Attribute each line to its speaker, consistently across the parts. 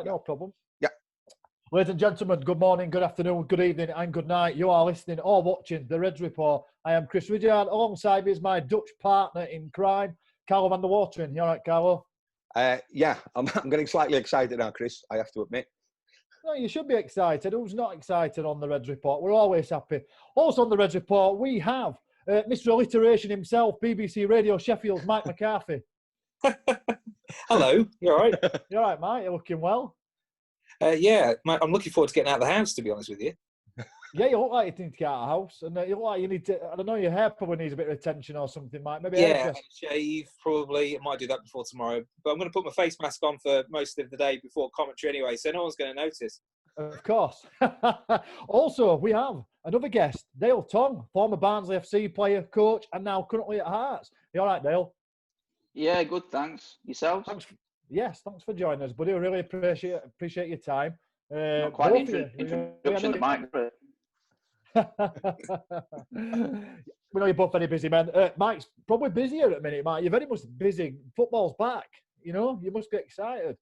Speaker 1: No problem.
Speaker 2: Yeah.
Speaker 1: Ladies and gentlemen, good morning, good afternoon, good evening and good night. You are listening or watching The Reds Report. I am Chris Ridyard. Alongside me is my Dutch partner in crime, Carlo van der Wateren. You all right, Carlo?
Speaker 2: Yeah, I'm getting slightly excited now, Chris, I have to admit.
Speaker 1: No, you should be excited. Who's not excited on The Reds Report? We're always happy. Also on The Reds Report, we have Mr. Alliteration himself, BBC Radio Sheffield's Mike McCarthy.
Speaker 3: Hello, you all right?
Speaker 1: You all right, Mike? You're looking well?
Speaker 3: Yeah, I'm looking forward to getting out of the house, to be honest with you.
Speaker 1: Yeah, you look like you need to get out of the house. And you look like you need to, I don't know, your hair probably needs a bit of attention or something, Mike. Maybe
Speaker 3: yeah, and shave, probably. I might do that before tomorrow. But I'm going to put my face mask on for most of the day before commentary anyway, so no one's going to notice.
Speaker 1: Of course. Also, we have another guest, Dale Tonge, former Barnsley FC player, coach, and now currently at Hearts. You all right, Dale?
Speaker 4: Yeah, good, thanks. Yourselves?
Speaker 1: Yes, thanks for joining us, buddy. I really appreciate your time.
Speaker 4: Not quite the introduction to Mike.
Speaker 1: We know you're both very busy men. Mike's probably busier at the minute, Mike. You're very much busy. Football's back. You know, you must be excited.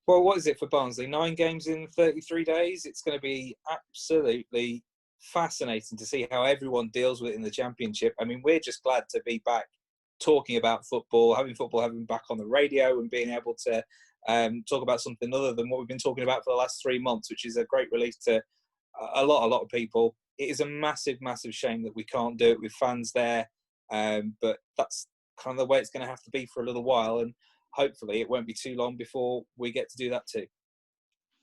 Speaker 3: Well, what is it for Barnsley? 9 games in 33 days? It's going to be absolutely fascinating to see how everyone deals with it in the Championship. I mean, we're just glad to be back talking about football, having back on the radio and being able to talk about something other than what we've been talking about for the last 3 months, which is a great relief to a lot of people. It is a massive, massive shame that we can't do it with fans there, but that's kind of the way it's going to have to be for a little while, and hopefully it won't be too long before we get to do that too.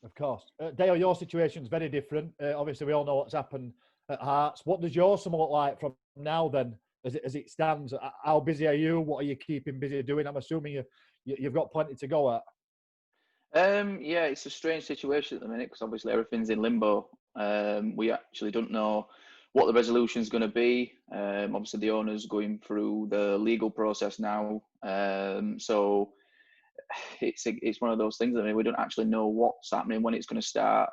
Speaker 1: Of course. Dale, your situation is very different. Obviously, we all know what's happened at Hearts. What does your summer look like from now then? As it stands, how busy are you? What are you keeping busy doing? I'm assuming you've got plenty to go at.
Speaker 4: Yeah, it's a strange situation at the minute because obviously everything's in limbo. We actually don't know what the resolution is going to be. Obviously, the owner's going through the legal process now. So it's one of those things. I mean, we don't actually know what's happening, when it's going to start.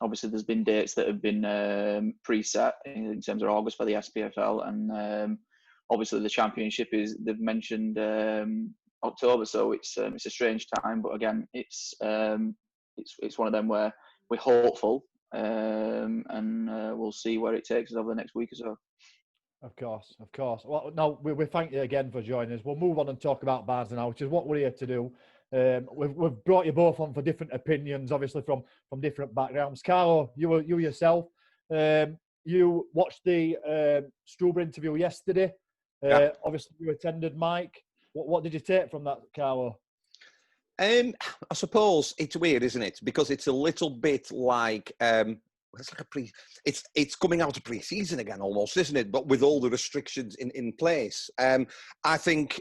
Speaker 4: Obviously, there's been dates that have been preset in terms of August for the SPFL, and obviously the Championship they've mentioned October. So it's a strange time, but again, it's one of them where we're hopeful, and we'll see where it takes us over the next week or so.
Speaker 1: Of course. Well, no, we thank you again for joining us. We'll move on and talk about Barnsley now, which is what we're here to do. We've brought you both on for different opinions, obviously from different backgrounds. Carlo, you yourself, you watched the Struber interview yesterday.
Speaker 2: Yeah.
Speaker 1: Obviously, you attended, Mike. What did you take from that, Carlo?
Speaker 2: I suppose it's weird, isn't it? Because it's a little bit like it's coming out of pre-season again, almost, isn't it? But with all the restrictions in place, I think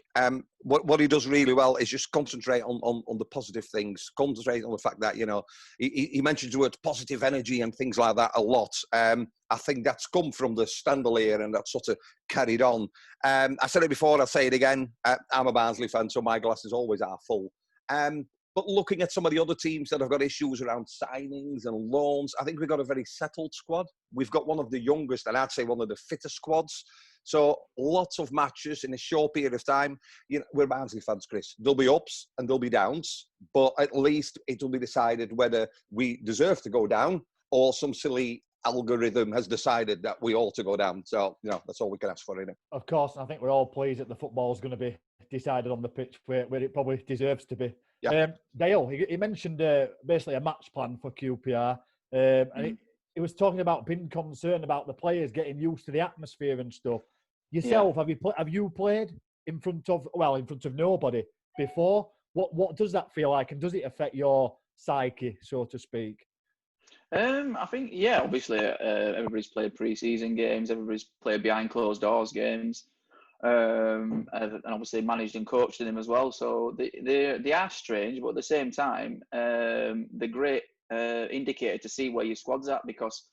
Speaker 2: what he does really well is just concentrate on the positive things. Concentrate on the fact that he mentions the word positive energy and things like that a lot. I think that's come from the Standelier and that's sort of carried on. I said it before, I'll say it again. I'm a Barnsley fan, so my glasses always are full. But looking at some of the other teams that have got issues around signings and loans, I think we've got a very settled squad. We've got one of the youngest, and I'd say one of the fittest squads. So lots of matches in a short period of time. You know, we're Barnsley fans, Chris. There'll be ups and there'll be downs, but at least it will be decided whether we deserve to go down or some silly algorithm has decided that we ought to go down. So, you know, that's all we can ask for, isn't it?
Speaker 1: Of course, and I think we're all pleased that the football's going to be decided on the pitch where it probably deserves to be.
Speaker 2: Yeah.
Speaker 1: Dale, he mentioned basically a match plan for QPR, and he was talking about being concerned about the players getting used to the atmosphere and stuff. Yourself, have you played in front of nobody before? What does that feel like, and does it affect your psyche, so to speak?
Speaker 4: I think, yeah, obviously everybody's played pre-season games, everybody's played behind closed doors games, and obviously managed and coached in them as well. So they are strange, but at the same time, they're great indicator to see where your squad's at, because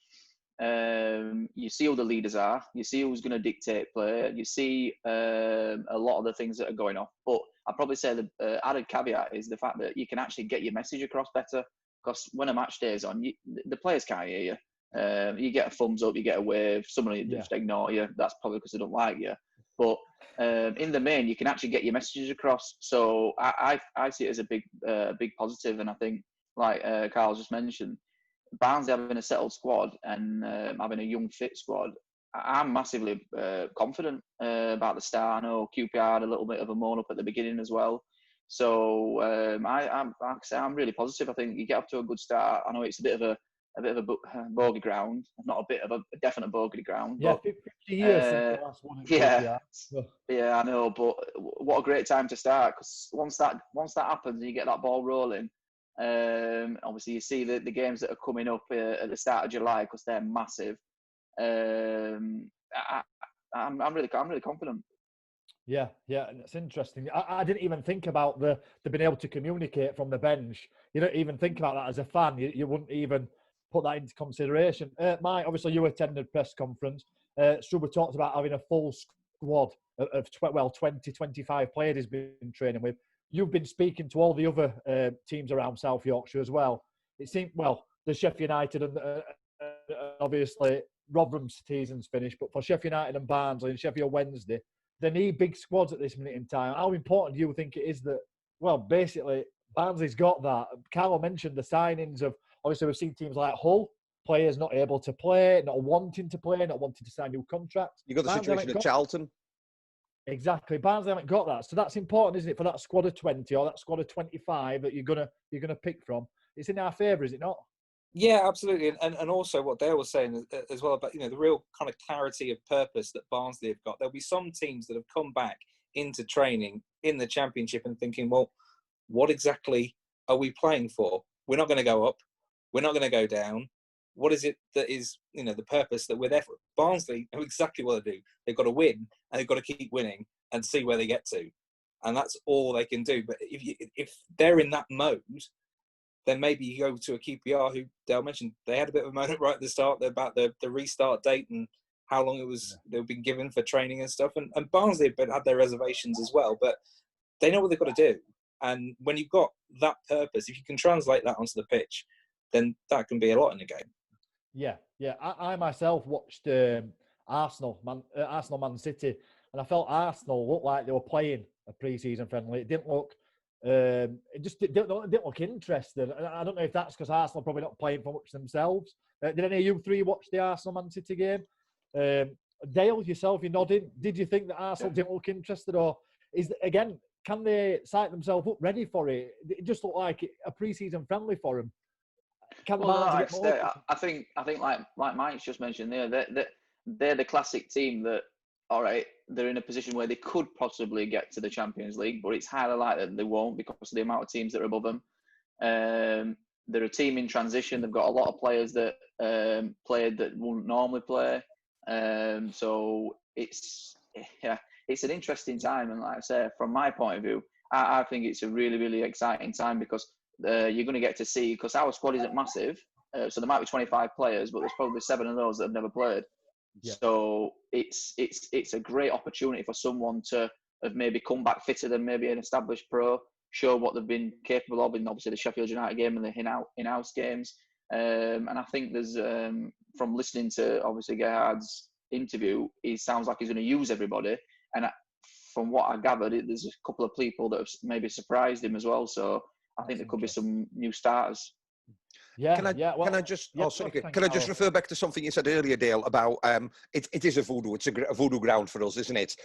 Speaker 4: you see who the leaders are, you see who's going to dictate play, you see a lot of the things that are going off. But I'd probably say the added caveat is the fact that you can actually get your message across better. Because when a match day is on, the players can't hear you. You get a thumbs up, you get a wave, somebody just ignore you. That's probably because they don't like you. But in the main, you can actually get your messages across. So I see it as a big positive. And I think, like Carl just mentioned, Barnsley having a settled squad and having a young, fit squad, I'm massively confident about the start. I know QPR had a little bit of a moan up at the beginning as well. So I'm really positive. I think you get up to a good start. I know it's a bit of a bogey ground, not a bit of a definite bogey ground.
Speaker 1: Yeah,
Speaker 4: but,
Speaker 1: 50 years since the last one.
Speaker 4: Yeah, I know. But what a great time to start, because once that happens and you get that ball rolling, obviously you see the games that are coming up at the start of July, because they're massive. I'm really confident.
Speaker 1: Yeah, it's interesting. I didn't even think about the being able to communicate from the bench. You don't even think about that as a fan. You wouldn't even put that into consideration. Mike, obviously you attended press conference. Struber talked about having a full squad of 20, 25 players he's been training with. You've been speaking to all the other teams around South Yorkshire as well. It seemed, well, the Sheffield United and obviously Rotherham's season's finished, but for Sheffield United and Barnsley and Sheffield Wednesday, they need big squads at this minute in time. How important do you think it is that, well, basically, Barnsley's got that? Carlo mentioned the signings of, obviously, we've seen teams like Hull, players not able to play, not wanting to play, not wanting to sign new contracts.
Speaker 2: You've got the situation at Charlton.
Speaker 1: Exactly. Barnsley haven't got that. So that's important, isn't it, for that squad of 20 or that squad of 25 that you're gonna pick from? It's in our favour, is it not?
Speaker 3: Yeah, absolutely. And also what Dale was saying as well about, the real kind of clarity of purpose that Barnsley have got. There'll be some teams that have come back into training in the Championship and thinking, well, what exactly are we playing for? We're not going to go up. We're not going to go down. What is it that is, the purpose that we're there for? Barnsley know exactly what to do. They've got to win, and they've got to keep winning and see where they get to. And that's all they can do. But if they're in that mode, then maybe you go to a QPR, who Dale mentioned, they had a bit of a moment right at the start about the restart date and how long they've been given for training and stuff. And Barnsley had their reservations as well, but they know what they've got to do. And when you've got that purpose, if you can translate that onto the pitch, then that can be a lot in the game.
Speaker 1: Yeah. I myself watched Arsenal Man City, and I felt Arsenal looked like they were playing a pre-season friendly. It didn't look. It just didn't look interested. I don't know if that's because Arsenal are probably not playing for much themselves. Did any of you three watch the Arsenal Man City game? Dale, yourself, you're nodding. Did you think that Arsenal didn't look interested, or can they psych themselves up ready for it? It just looked like a pre-season friendly for them.
Speaker 4: I think like Mike's just mentioned there, they're the classic team that, all right, they're in a position where they could possibly get to the Champions League, but it's highly likely that they won't because of the amount of teams that are above them. They're a team in transition. They've got a lot of players that played that wouldn't normally play. So it's an interesting time. And like I say, from my point of view, I think it's a really, really exciting time because you're going to get to see, because our squad isn't massive. So there might be 25 players, but there's probably 7 of those that have never played. Yeah. So it's a great opportunity for someone to have maybe come back fitter than maybe an established pro, show what they've been capable of in obviously the Sheffield United game and the in-house games. And I think there's, from listening to obviously Gerhard's interview, he sounds like he's going to use everybody. And from what I gathered, there's a couple of people that have maybe surprised him as well. So I think there could be some new starters.
Speaker 1: Yeah,
Speaker 2: Can I just refer back to something you said earlier, Dale, about it is a voodoo. It's a voodoo ground for us, isn't it?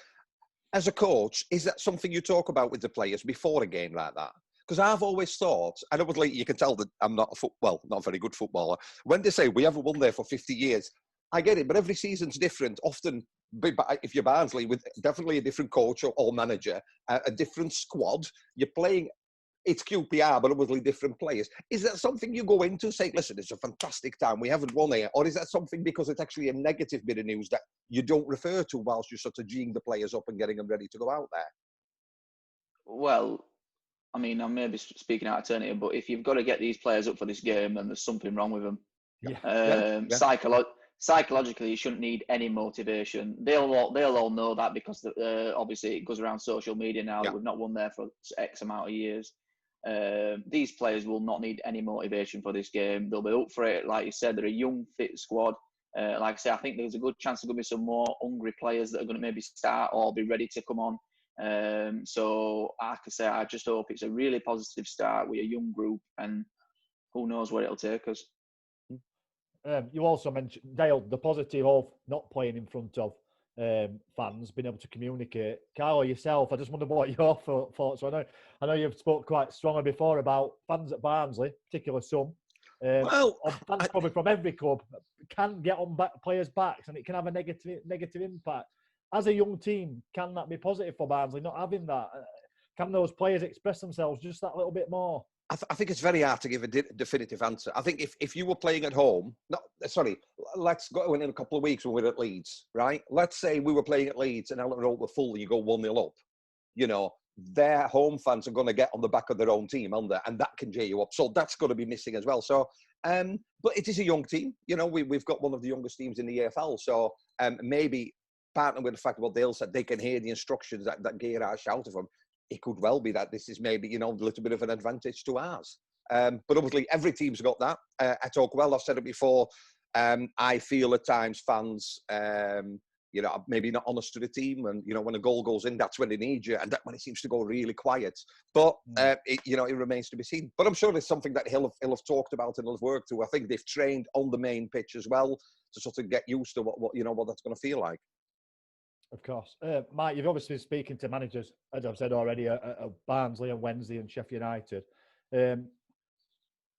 Speaker 2: As a coach, is that something you talk about with the players before a game like that? Because I've always thought, and obviously you can tell that I'm not not a very good footballer. When they say we haven't won there for 50 years, I get it, but every season's different. Often, if you're Barnsley, with definitely a different coach or manager, a different squad, you're playing. It's QPR, but obviously different players. Is that something you go into, say, listen, it's a fantastic time, we haven't won here? Or is that something because it's actually a negative bit of news that you don't refer to whilst you're sort of geeing the players up and getting them ready to go out there?
Speaker 4: Well, I mean, I may be speaking out of turn here, but if you've got to get these players up for this game, then there's something wrong with them. Psychologically, you shouldn't need any motivation. They'll all know that because obviously it goes around social media now that we've not won there for X amount of years. These players will not need any motivation for this game. They'll be up for it. Like you said, they're a young, fit squad. Like I say, I think there's a good chance there's going to be some more hungry players that are going to maybe start or be ready to come on. So I can say I just hope it's a really positive start with a young group, and who knows where it'll take us.
Speaker 1: You also mentioned, Dale, the positive of not playing in front of fans, being able to communicate. Carlo, yourself, I just wonder what your thoughts are. I know you've spoke quite strongly before about fans at Barnsley, particularly some. Fans probably from every club can get on players' backs, and it can have a negative impact. As a young team, can that be positive for Barnsley, not having that? Can those players express themselves just that little bit more?
Speaker 2: I think it's very hard to give a definitive answer. I think if you were playing at home, let's go in a couple of weeks when we're at Leeds, right? Let's say we were playing at Leeds and Elton Road were full and you go 1-0 up. You know, their home fans are going to get on the back of their own team, aren't they? And that can cheer you up. So that's going to be missing as well. So, but it is a young team. You know, we've got one of the youngest teams in the EFL. So maybe partner with the fact of what Dale said, they can hear the instructions that Gerard shouted from. It could well be that this is maybe, you know, a little bit of an advantage to ours. But obviously, every team's got that. I talk well, I've said it before. I feel at times fans, you know, maybe not honest to the team. And, you know, when a goal goes in, that's when they need you. And that when it seems to go really quiet. But, it remains to be seen. But I'm sure it's something that he'll have talked about and he'll have worked to. I think they've trained on the main pitch as well to sort of get used to what that's going to feel like.
Speaker 1: Of course. Mike, you've obviously been speaking to managers, as I've said already, at Barnsley and Wednesday and Sheffield United.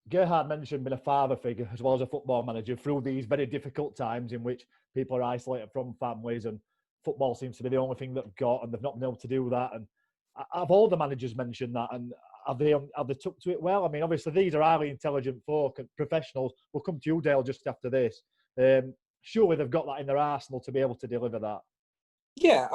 Speaker 1: Gerhard mentioned being a father figure as well as a football manager through these very difficult times in which people are isolated from families and football seems to be the only thing they've got and they've not been able to do that. And have all the managers mentioned that, and have they took to it well? I mean, obviously these are highly intelligent folk and professionals. We'll come to you, Dale, just after this. Surely they've got that in their arsenal to be able to deliver that.
Speaker 3: Yeah,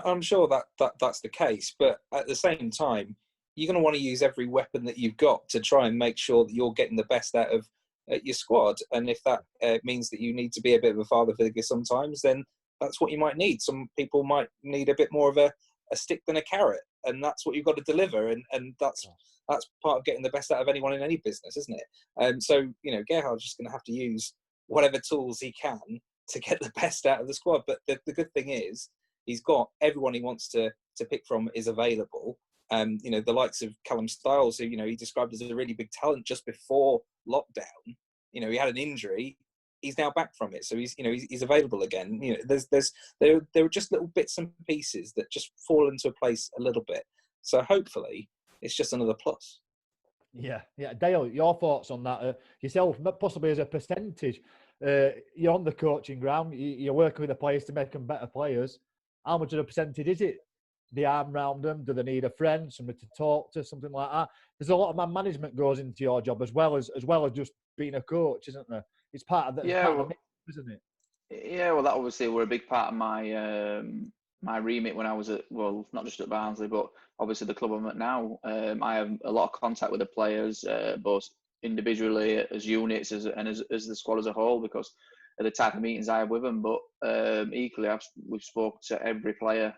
Speaker 3: I'm sure that's the case. But at the same time, you're going to want to use every weapon that you've got to try and make sure that you're getting the best out of your squad. And if that means that you need to be a bit of a father figure sometimes, then that's what you might need. Some people might need a bit more of a stick than a carrot. And that's what you've got to deliver. And that's part of getting the best out of anyone in any business, isn't it? So, you know, Gerhard's just going to have to use whatever tools he can to get the best out of the squad. But the good thing is he's got everyone he wants to pick from is available. You know, the likes of Callum Styles, who, you know, he described as a really big talent just before lockdown. You know, he had an injury. He's now back from it. So he's available again. You know, there are just little bits and pieces that just fall into place a little bit. So hopefully it's just another plus.
Speaker 1: Yeah. Dale, your thoughts on that? Yourself, possibly as a percentage. You're on the coaching ground. You're working with the players to make them better players. How much of a percentage is it? The arm round them? Do they need a friend, somebody to talk to, something like that? There's a lot of man management goes into your job as well as just being a coach, isn't there? It's part of the mix, isn't it?
Speaker 4: Yeah, well, that obviously were a big part of my my remit when I was at, well, not just at Barnsley, but obviously the club I'm at now. I have a lot of contact with the players, both individually as units and as the squad as a whole, because of the type of meetings I have with them. But equally, we've spoken to every player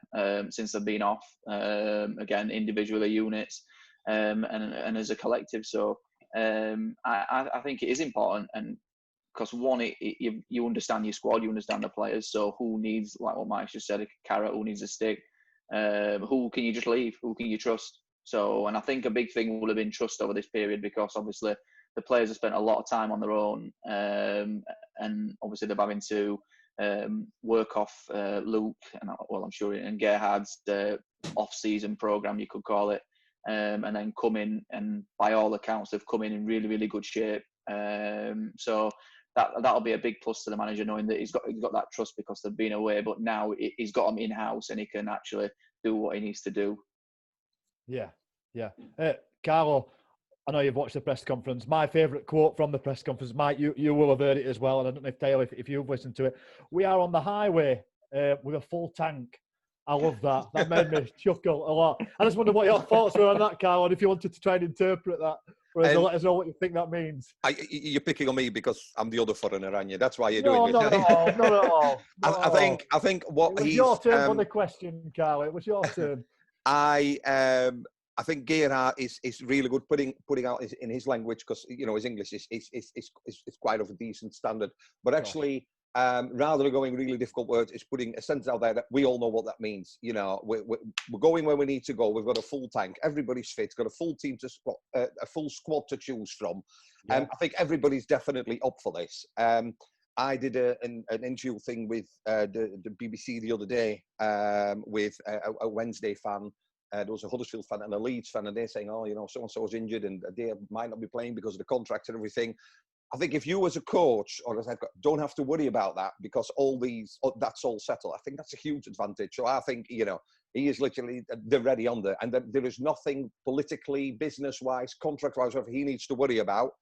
Speaker 4: since they've been off. Again, individually, units, and as a collective. So I think it is important, and because one, you understand your squad, you understand the players. So who needs, like what Mike just said, a carrot? Who needs a stick? Who can you just leave? Who can you trust? So, and I think a big thing will have been trust over this period, because obviously the players have spent a lot of time on their own, and obviously they're having to work off Luke and, well, I'm sure, and Gerhard's off-season program, you could call it, and then come in, and by all accounts they've come in really, really good shape. So that'll be a big plus to the manager, knowing that he's got that trust because they've been away, but now he's got them in house and he can actually do what he needs to do.
Speaker 1: Yeah. Carlo, I know you've watched the press conference. My favourite quote from the press conference, Mike, you will have heard it as well, and I don't know if Dale, if you've listened to it. "We are on the highway with a full tank." I love that. That made me chuckle a lot. I just wonder what your thoughts were on that, Carlo, and if you wanted to try and interpret that, let us know what you think that means.
Speaker 2: You're picking on me because I'm the other foreigner, aren't you? That's why you're doing it.
Speaker 1: Not at all. Not at all.
Speaker 2: I think what
Speaker 1: it was your turn for the question, Carlo. It was your turn.
Speaker 2: I think Gerhard is really good putting out in his language, because his English is quite of a decent standard. But actually, rather than going really difficult words, it's putting a sentence out there that we all know what that means. We're going where we need to go. We've got a full tank. Everybody's fit. Got a full team a full squad to choose from. I think everybody's definitely up for this. I did an interview thing with the BBC the other day with a Wednesday fan. There was a Huddersfield fan and a Leeds fan, and they're saying, so-and-so is injured and they might not be playing because of the contract and everything. I think if you as a coach or as a head coach don't have to worry about that, because that's all settled, I think that's a huge advantage. So I think, he is literally, they're ready on there. And there is nothing politically, business-wise, contract-wise, whatever he needs to worry about.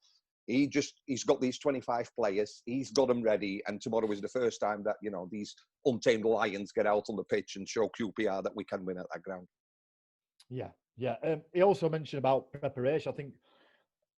Speaker 2: He's got these 25 players. He's got them ready. And tomorrow is the first time that, these untamed lions get out on the pitch and show QPR that we can win at that ground. Yeah. He
Speaker 1: also mentioned about preparation. I think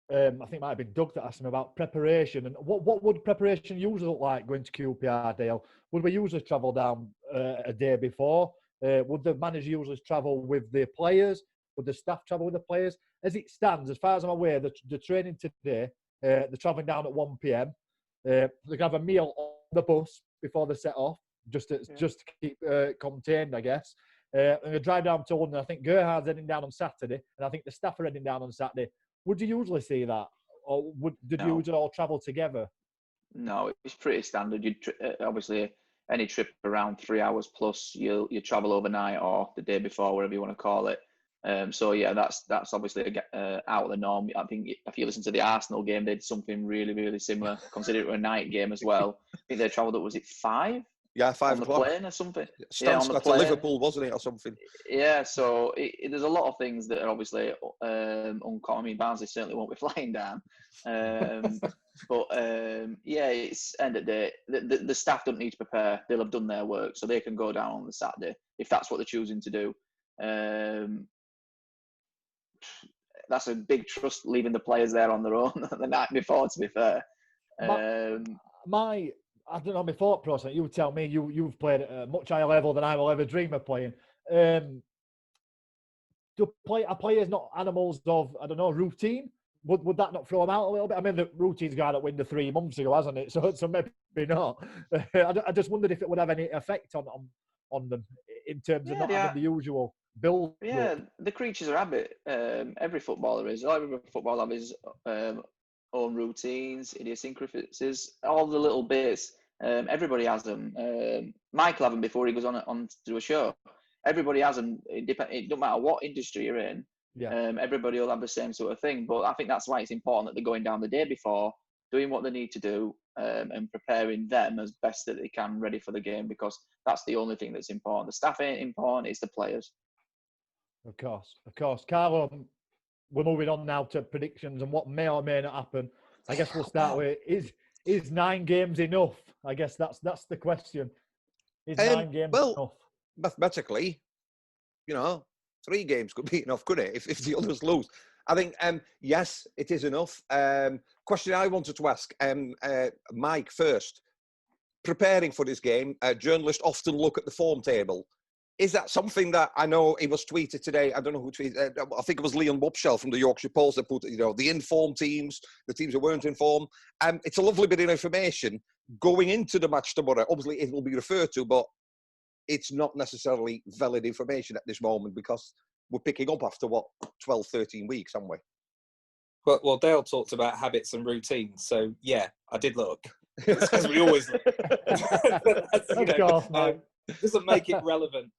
Speaker 1: it might have been Doug that asked him about preparation. And what would preparation usually look like going to QPR, Dale? Would we usually travel down a day before? Would the manager usually travel with the players? Would the staff travel with the players? As it stands, as far as I'm aware, the training today, they're travelling down at 1 p.m. They're going to have a meal on the bus before they set off, just to keep contained, I guess. And they drive down to London. I think Gerhard's heading down on Saturday, and I think the staff are heading down on Saturday. Would you usually see that, or did you usually all travel together? No, it's pretty standard. Obviously, any trip around 3 hours plus, you travel overnight or the day before, whatever you want to call it. So yeah, that's obviously out of the norm. I think if you listen to the Arsenal game, they did something really, really similar, considering it was a night game as well. I think they travelled up, was it 5? Yeah, 5 o'clock. On the plane or something. On the plane. To Liverpool, wasn't it, or something? Yeah, so there's a lot of things that are obviously uncommon. I mean, Barnsley certainly won't be flying down. But it's end of the day. The staff don't need to prepare. They'll have done their work, so they can go down on the Saturday if that's what they're choosing to do. That's a big trust, leaving the players there on their own the night before, to be fair. I don't know, my thought process, you tell me, you've played at a much higher level than I will ever dream of playing. Are players not animals of, I don't know, routine? Would that not throw them out a little bit? I mean, the routine's got out window 3 months ago, hasn't it? So maybe not. I just wondered if it would have any effect on them in terms of not having the usual build. Yeah, the creatures of habit. Every footballer is. Every footballer has his own routines, idiosyncrasies, all the little bits. Everybody has them. Michael have them before he goes on to do a show. Everybody has them. It doesn't matter what industry you're in. Yeah. Everybody will have the same sort of thing. But I think that's why it's important that they're going down the day before, doing what they need to do, and preparing them as best that they can, ready for the game, because that's the only thing that's important. The staff ain't important, it's the players. Of course. Carlo, we're moving on now to predictions and what may or may not happen. I guess we'll start with, is 9 games enough? I guess that's the question. Is 9 games enough? Mathematically, 3 games could be enough, couldn't it, if the others lose? I think, yes, it is enough. Question I wanted to ask, Mike first. Preparing for this game, journalists often look at the form table.
Speaker 2: Is that something that I know it was tweeted today? I don't know who tweeted. I think it was Leon Wobschel from the Yorkshire Post that put, the informed teams, the teams that weren't informed. It's a lovely bit of information going into the match tomorrow. Obviously, it will be referred to, but it's not necessarily valid information at this moment because we're picking up after 12, 13 weeks, haven't we?
Speaker 3: Well, Dale talked about habits and routines, so yeah, I did look. It's because we always look. Doesn't make it relevant.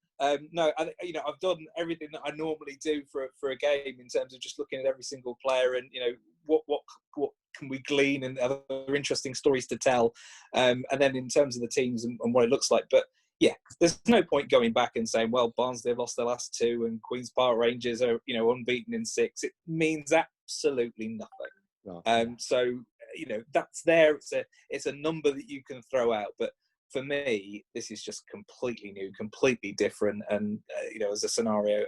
Speaker 3: No, I've done everything that I normally do for a game in terms of just looking at every single player and what can we glean and other interesting stories to tell, and then in terms of the teams and what it looks like. But yeah, there's no point going back and saying, well, Barnsley have lost their last 2 and Queen's Park Rangers are unbeaten in 6. It means absolutely nothing.
Speaker 2: No.
Speaker 3: So that's there. It's a number that you can throw out, but for me, this is just completely new, completely different. And, as a scenario,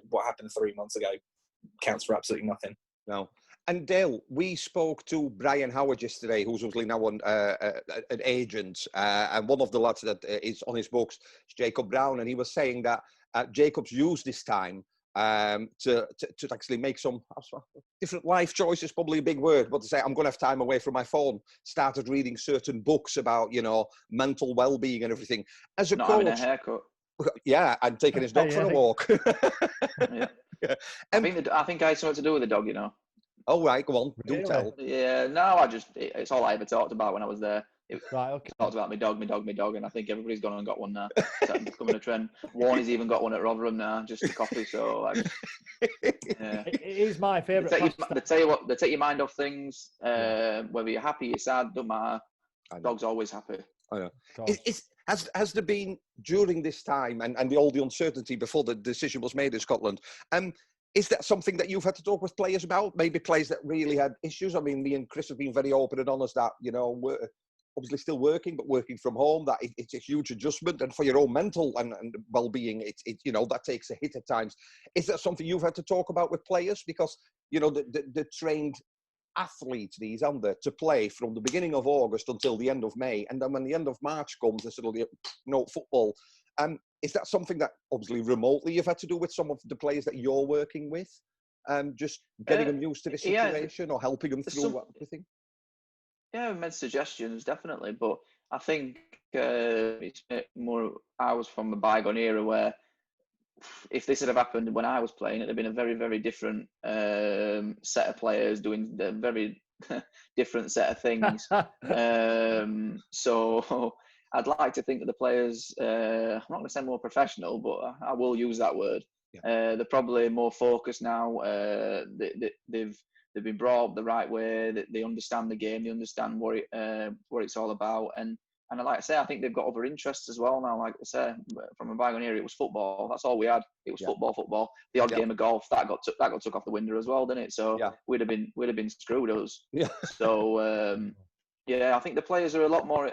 Speaker 3: what happened 3 months ago counts for absolutely nothing.
Speaker 2: No. And Dale, we spoke to Brian Howard yesterday, who's obviously now an agent. And one of the lads that is on his books is Jacob Brown. And he was saying that Jacob's used this time to actually make some different life choices, probably a big word, but to say, I'm going to have time away from my phone, started reading certain books about, mental well-being and everything. As a
Speaker 4: not
Speaker 2: coach,
Speaker 4: having a haircut.
Speaker 2: Yeah, and taking his dog for a walk.
Speaker 4: Yeah. I think I had something to do with the dog,
Speaker 2: Oh, right, go on, do tell.
Speaker 4: Yeah, no, it's all I ever talked about when I was there.
Speaker 1: Right, okay.
Speaker 4: Talked about my dog, and I think everybody's gone and got one now. It's becoming a trend. Warney's even got one at Rotherham now, just a copy. So,
Speaker 1: yeah. It is my favourite.
Speaker 4: They take your mind off things. Whether you're happy, you're sad, don't matter. Dog's always happy.
Speaker 2: I know. Has there been during this time and all the uncertainty before the decision was made in Scotland? Is that something that you've had to talk with players about? Maybe players that really had issues. I mean, me and Chris have been very open and honest that we're obviously still working, but working from home, that it's a huge adjustment, and for your own mental and well-being, it that takes a hit at times. Is that something you've had to talk about with players? Because the trained athletes, these aren't there, to play from the beginning of August until the end of May, and then when the end of March comes, there's suddenly no football. Is that something that obviously remotely you've had to do with some of the players that you're working with? Just getting them used to the situation or helping them through everything?
Speaker 4: Yeah, I've made suggestions, definitely. But I think it's more, I was from a bygone era where if this had have happened when I was playing, it'd have been a very, very different set of players doing a very different set of things. So I'd like to think that the players, I'm not going to say more professional, but I will use that word. Yeah. They're probably more focused now. They've been brought up the right way. They understand the game. They understand what it's all about. And like I say, I think they've got other interests as well now. Like I say, from a bygone era, it was football. That's all we had. It was football. The odd game of golf that got took off the window as well, didn't it? So we'd have been screwed us. Yeah. So I think the players are a lot more,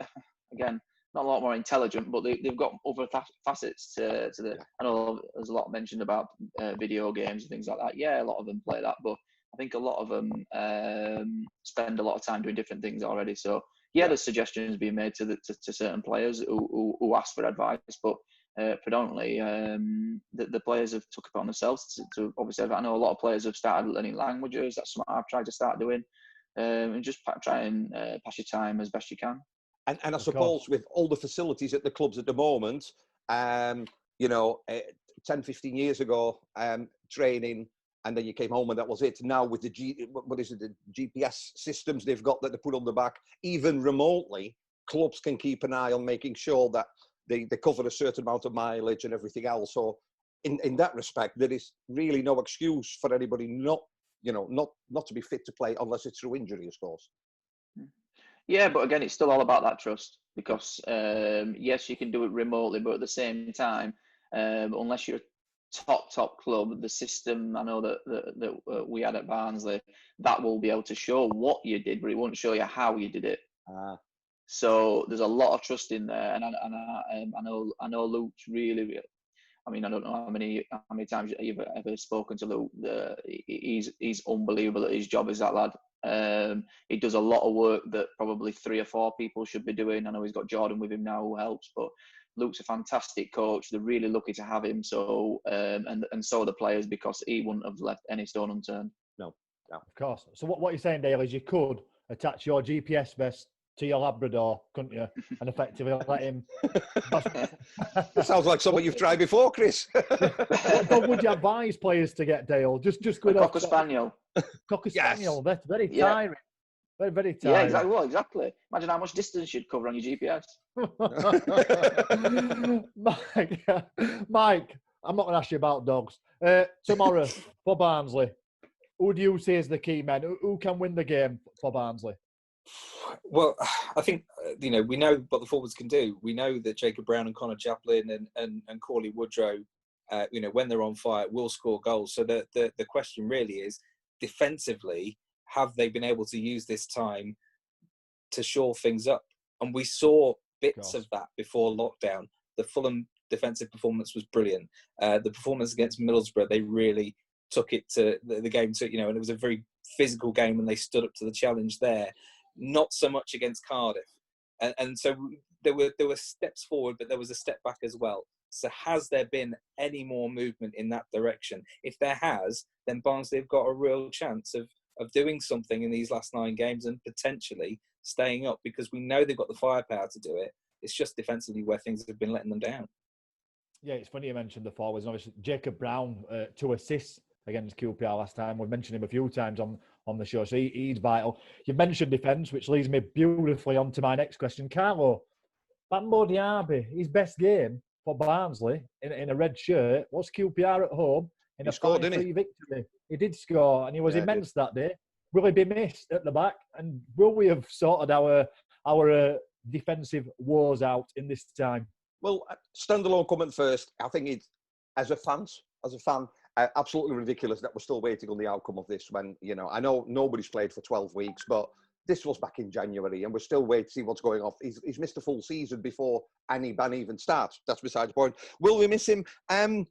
Speaker 4: again, not a lot more intelligent, but they've got other facets to the. I know there's a lot mentioned about video games and things like that. Yeah, a lot of them play that, but I think a lot of them spend a lot of time doing different things already. So there's suggestions being made to certain players who ask for advice, but predominantly the players have took it on themselves to obviously. I know a lot of players have started learning languages. That's what I've tried to start doing, and just try and pass your time as best you can.
Speaker 2: And I suppose with all the facilities at the clubs at the moment, 10, 15 years ago, training, and then you came home and that was it. Now with the the GPS systems they've got that they put on the back, even remotely, clubs can keep an eye on making sure that they cover a certain amount of mileage and everything else. So in that respect, there is really no excuse for anybody not to be fit to play unless it's through injury, of course.
Speaker 4: Yeah, but again, it's still all about that trust because, yes, you can do it remotely, but at the same time, unless you're a top club, the system I know that we had at Barnsley, that will be able to show what you did, but it won't show you how you did it. So there's a lot of trust in there, and I know Luke's really. I mean, I don't know how many times you've ever spoken to Luke. He's unbelievable at his job as that lad. He does a lot of work that probably 3 or 4 people should be doing. I know he's got Jordan with him now who helps, but Luke's a fantastic coach. They're really lucky to have him. So and so are the players, because he wouldn't have left any stone unturned.
Speaker 2: No.
Speaker 1: Of course. So what you're saying, Dale, is you could attach your GPS vest to your Labrador, couldn't you? And effectively let him...
Speaker 2: It sounds like something you've tried before, Chris.
Speaker 1: What dog would you advise players to get, Dale? Just good
Speaker 4: Cocker Spaniel.
Speaker 1: Cocker
Speaker 2: Yes.
Speaker 1: Spaniel. That's very tiring. Very, very tiring.
Speaker 4: Yeah, exactly. Well, exactly. Imagine how much distance you'd cover on your GPS.
Speaker 1: Mike, I'm not going to ask you about dogs. Tomorrow for Barnsley, who do you see as the key men? Who can win the game for Barnsley?
Speaker 3: Well, I think, we know what the forwards can do. We know that Jacob Brown and Connor Chaplin and Corley Woodrow, when they're on fire, will score goals. So the question really is, defensively, have they been able to use this time to shore things up? And we saw bits of that before lockdown. The Fulham defensive performance was brilliant. The performance against Middlesbrough, they really took it to the game to, and it was a very physical game and they stood up to the challenge there. Not so much against Cardiff. And so there were steps forward, but there was a step back as well. So has there been any more movement in that direction? If there has, then Barnsley have got a real chance of doing something in these last 9 games and potentially staying up, because we know they've got the firepower to do it. It's just defensively where things have been letting them down. Yeah,
Speaker 1: it's funny you mentioned the forwards. Obviously, Jacob Brown, 2 assists against QPR last time. We've mentioned him a few times on the show, so he's vital. You've mentioned defence, which leads me beautifully on to my next question. Carlo, Bambo Diaby, his best game for Barnsley in a red shirt was QPR at home in a 5-3 victory. He did score, and he was immense that day. Will he be missed at the back? And will we have sorted our defensive woes out in this time?
Speaker 2: Well, standalone comment first. I think it's, as a fan, absolutely ridiculous that we're still waiting on the outcome of this when, I know nobody's played for 12 weeks, but this was back in January and we're still waiting to see what's going on. He's missed a full season before any ban even starts. That's besides the point. Will we miss him? I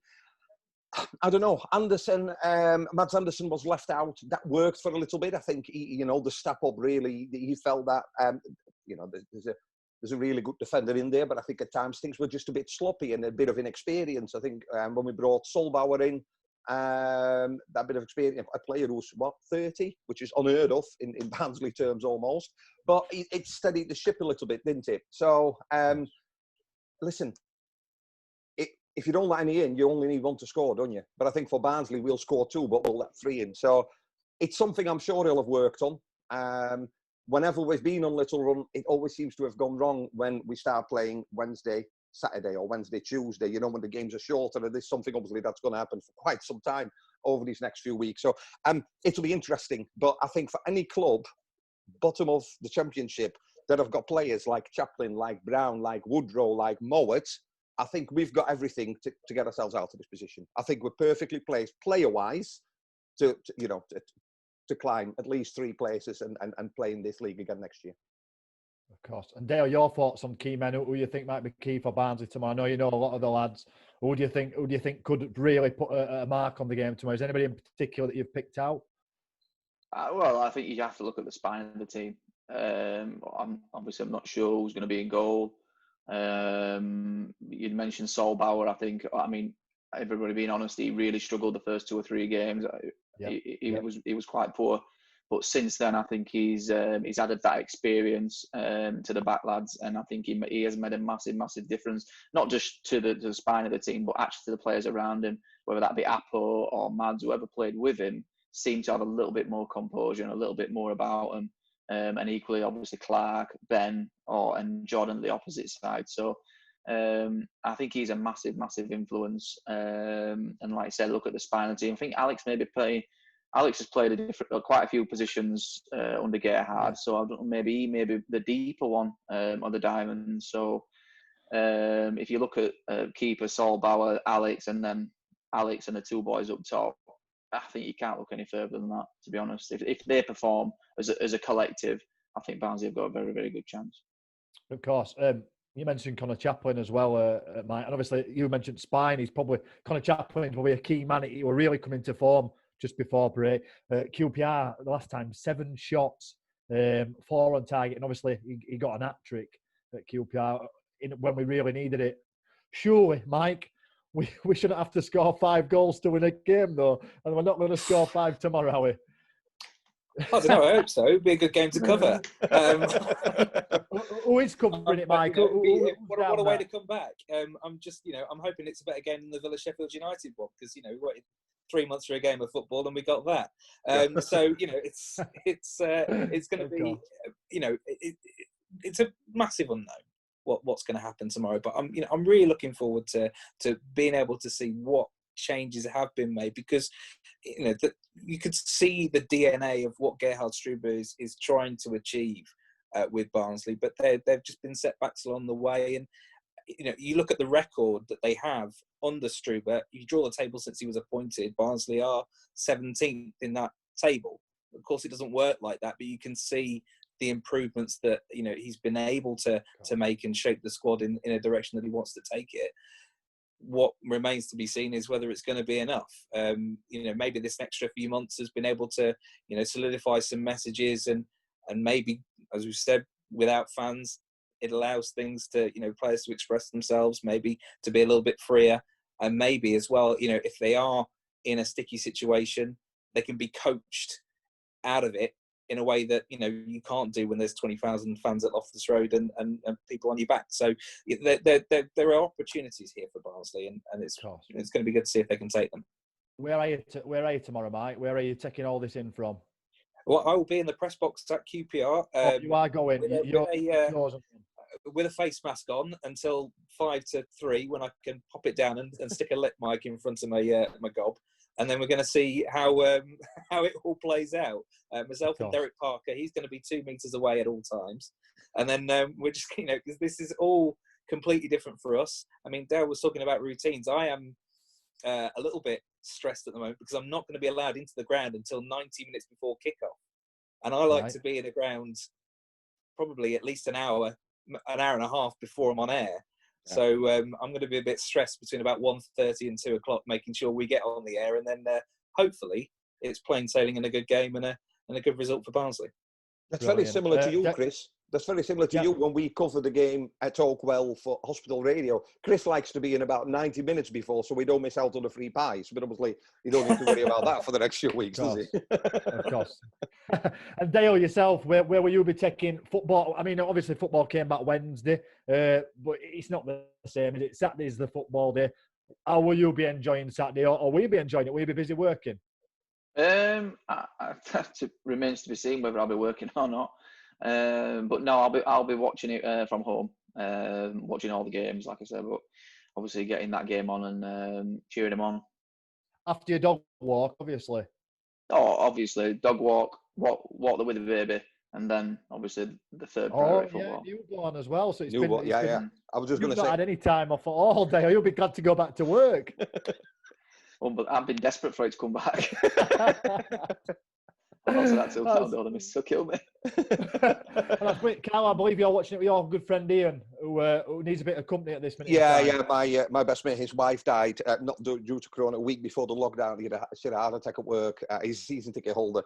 Speaker 2: don't know. Mads Anderson was left out. That worked for a little bit. I think, the step up really, he felt that, there's a really good defender in there, but I think at times things were just a bit sloppy and a bit of inexperience. I think when we brought Solbauer in, that bit of experience, a player who's 30, which is unheard of in Barnsley terms almost, but it steadied the ship a little bit, didn't it? So listen, if you don't let any in, you only need 1 to score, don't you? But I think for Barnsley we'll score 2, but we'll let 3 in. So it's something I'm sure he'll have worked on. Whenever we've been on little run, it always seems to have gone wrong when we start playing Wednesday, Saturday or Wednesday, Tuesday, when the games are shorter, and there's something obviously that's going to happen for quite some time over these next few weeks. So it'll be interesting. But I think for any club, bottom of the Championship, that have got players like Chaplin, like Brown, like Woodrow, like Mowat, I think we've got everything to get ourselves out of this position. I think we're perfectly placed player-wise to climb at least 3 places and play in this league again next year.
Speaker 1: Of course. And Dale, your thoughts on key men who you think might be key for Barnsley tomorrow? I know you know a lot of the lads. Who do you think could really put a mark on the game tomorrow? Is anybody in particular that you've picked out?
Speaker 4: Well, I think you have to look at the spine of the team. I'm not sure who's going to be in goal. You'd mentioned Solbauer. I mean, everybody being honest, he really struggled the first 2 or 3 games. He was quite poor. But since then, I think he's added that experience to the back lads, and I think he has made a massive, massive difference, not just to the spine of the team, but actually to the players around him, whether that be Apo or Mads, whoever played with him, seemed to have a little bit more composure and a little bit more about him. And equally, obviously, Clark, Ben, and Jordan the opposite side. So I think he's a massive, massive influence. And like I said, look at the spine of the team. I think Alex has played quite a few positions under Gerhard, so I don't know, maybe the deeper one or the diamond. So if you look at keeper Solbauer, Alex, and then Alex and the 2 boys up top, I think you can't look any further than that, to be honest. If they perform as a collective, I think Barnsley have got a very, very good chance.
Speaker 1: Of course. You mentioned Connor Chaplin as well, Mike, and obviously you mentioned spine. Connor Chaplin probably a key man. He will really come into form just before break. QPR, the last time, 7 shots, 4 on target. And obviously, he got an hat-trick at QPR when we really needed it Surely, Mike, we shouldn't have to score 5 goals to win a game, though, and we're not going to score 5 tomorrow, are we?
Speaker 3: I don't know. I hope so. It'd be a good game to cover.
Speaker 1: Who is covering it, Mike?
Speaker 3: What a way to come back. I'm hoping it's a better game than the Villa Sheffield United one, because we waited 3 months for a game of football and we got that. So it's going to be it's a massive unknown what's going to happen tomorrow. But I'm really looking forward to being able to see what changes have been made, because you could see the DNA of what Gerhard Struber is trying to achieve with Barnsley, but they've just been setbacks along the way. And you look at the record that they have under Struber. You draw the table since he was appointed. Barnsley are 17th in that table. Of course, it doesn't work like that, but you can see the improvements that he's been able to make and shape the squad in a direction that he wants to take it. What remains to be seen is whether it's going to be enough. Maybe this extra few months has been able to, solidify some messages, and maybe, as we've said, without fans, it allows things to, players to express themselves, maybe to be a little bit freer, and maybe as well, if they are in a sticky situation, they can be coached out of it in a way that you can't do when there's 20,000 fans at Loftus Road and people on your back. So there are opportunities here for Barnsley, and it's going to be good to see if they can take them.
Speaker 1: Where are you tomorrow, Mike? Where are you taking all this in from?
Speaker 3: Well, I will be in the press box at QPR.
Speaker 1: You are going.
Speaker 3: With a face mask on until 5 to 3, when I can pop it down and stick a lip mic in front of my gob. And then we're going to see how it all plays out. Myself and Derek Parker, he's going to be 2 meters away at all times. And then we're just, because this is all completely different for us. I mean, Dale was talking about routines. I am a little bit stressed at the moment because I'm not going to be allowed into the ground until 90 minutes before kickoff. And I like to be in the ground probably at least an hour and a half before I'm on air. Yeah. So I'm going to be a bit stressed between about 1:30 and 2 o'clock, making sure we get on the air, and then hopefully it's plain sailing and a good game and a good result for Barnsley.
Speaker 2: That's very similar to you, Chris. That's very similar to you when we cover the game at Talkwell for Hospital Radio. Chris likes to be in about 90 minutes before, so we don't miss out on the free pies. But obviously, you don't need to worry about that for the next few weeks, does he?
Speaker 1: Of course. And Dale, yourself, where will you be taking football? I mean, obviously, football came back Wednesday, but it's not the same, is it? Saturday's the football day. How will you be enjoying Saturday, or will you be enjoying it? Will you be busy working?
Speaker 4: It remains to be seen whether I'll be working or not. But no, I'll be watching it from home, watching all the games, like I said. But obviously, getting that game on and cheering them on.
Speaker 1: After your dog walk, obviously.
Speaker 4: Oh, obviously, dog walk with the baby, and then obviously the third priority football.
Speaker 1: Yeah, newborn as well. So it's
Speaker 2: newborn,
Speaker 1: been.
Speaker 2: I was just going to say.
Speaker 1: You've not had any time off all day. You'll be glad to go back to work.
Speaker 4: Well, but I've been desperate for it to come back. I'm not saying that till Cal the miss will kill me.
Speaker 1: That's great. Cal, I believe you're watching it with your good friend Ian, who needs a bit of company at this minute.
Speaker 2: Yeah. My best mate, his wife died not due to Corona. A week before the lockdown, she had a heart attack at work. He's a season ticket holder.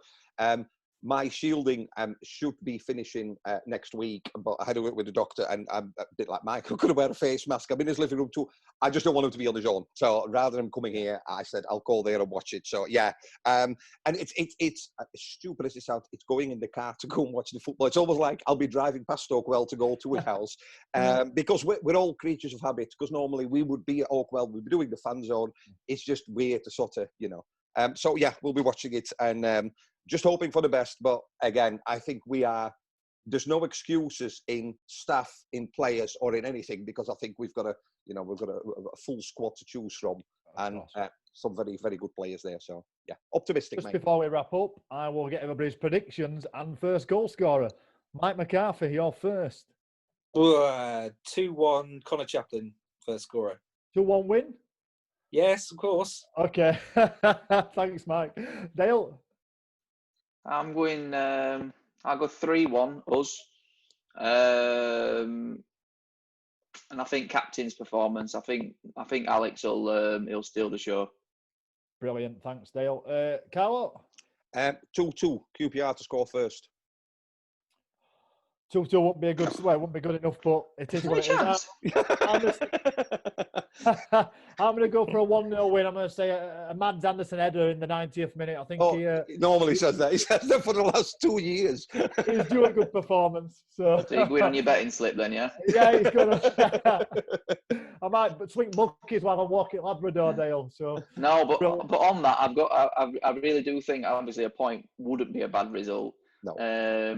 Speaker 2: My shielding should be finishing next week, but I had to work with the doctor, and I'm a bit like Mike. I'm going to wear a face mask. I'm in his living room too. I just don't want him to be on his own. So rather than coming here, I said I'll call there and watch it. So yeah, and it's as stupid as it sounds. It's going in the car to go and watch the football. It's almost like I'll be driving past Oakwell to go to his house, because we're all creatures of habit. Because normally we would be at Oakwell, we'd be doing the fan zone. It's just weird to sort of, So yeah, we'll be watching it and. Just hoping for the best, but again, I think there's no excuses in staff, in players, or in anything, because I think we've got a full squad to choose from, and some very, very good players there. So yeah, optimistic.
Speaker 1: Just before we wrap up, I will get everybody's predictions and first goal scorer. Mike McCarthy, you're first.
Speaker 3: 2-1, Connor Chaplin, first scorer.
Speaker 1: 2-1 win?
Speaker 3: Yes, of course.
Speaker 1: Okay. Thanks, Mike. Dale?
Speaker 4: I'm going. I'll go 3-1 us, and I think captain's performance. I think Alex he'll steal the show.
Speaker 1: Brilliant, thanks, Dale. Carlo?
Speaker 2: 2-2 QPR to score first.
Speaker 1: 2-2 wouldn't be a good. Well, it wouldn't be good enough, but it is what it is. I'm going to go for a 1-0 win. I'm going to say a Mads Andersen header in the 90th minute. I think
Speaker 2: he normally says that. He says that for the last 2 years.
Speaker 1: He's doing a good performance. So
Speaker 4: you're going on your betting slip then, yeah?
Speaker 1: Yeah, he's going to. I might swing monkeys while I'm walking Labrador, Dale. So
Speaker 4: no, but on that, I really do think obviously a point wouldn't be a bad result.
Speaker 2: No.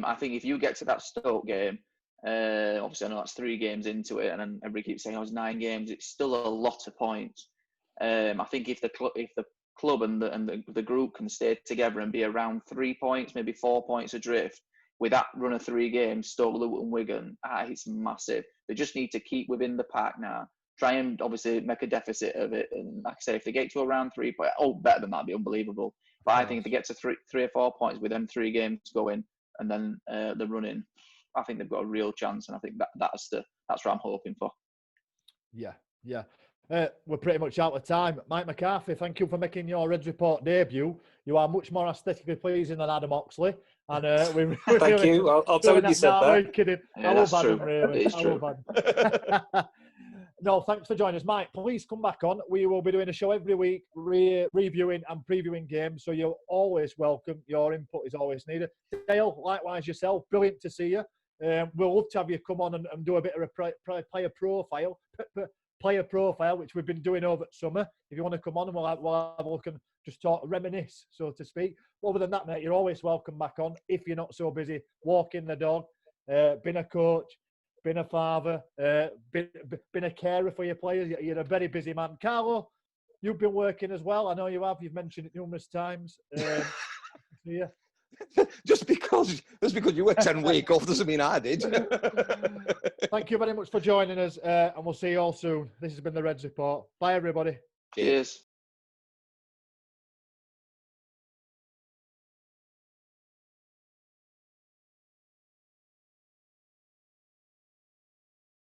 Speaker 4: I think if you get to that Stoke game, obviously I know that's 3 games into it, and then everybody keeps saying it's 9 games. It's still a lot of points. I think if the club and the group can stay together and be around 3 points, maybe 4 points adrift with that run of 3 games, Stoke, Luton, Wigan, it's massive. They just need to keep within the pack now. Try and obviously make a deficit of it. And like I said, if they get to around 3 points, better than that, would be unbelievable. But I think if they get to 3 or 4 points with them 3 games going and then the running, I think they've got a real chance. And I think that's what I'm hoping for.
Speaker 1: Yeah. We're pretty much out of time. Mike McCarthy, thank you for making your Reds Report debut. You are much more aesthetically pleasing than Adam Oxley. And
Speaker 3: thank you. I'll tell you said that.
Speaker 1: I'm kidding.
Speaker 4: Yeah, that's true.
Speaker 1: Really.
Speaker 4: It is true.
Speaker 1: No, thanks for joining us, Mike. Please come back on. We will be doing a show every week, reviewing and previewing games. So you're always welcome. Your input is always needed. Dale, likewise yourself. Brilliant to see you. We'll love to have you come on and do a bit of a player profile, which we've been doing over the summer. If you want to come on, and we'll have a look and just talk, reminisce, so to speak. Other than that, mate, you're always welcome back on if you're not so busy walking the dog, been a coach, been a father, been a carer for your players. You're a very busy man. Carlo, you've been working as well. I know you have. You've mentioned it numerous times. Yeah.
Speaker 2: Just because you were 10 weeks off doesn't mean I did.
Speaker 1: Thank you very much for joining us, and we'll see you all soon. This has been the Reds Report. Bye, everybody.
Speaker 4: Cheers.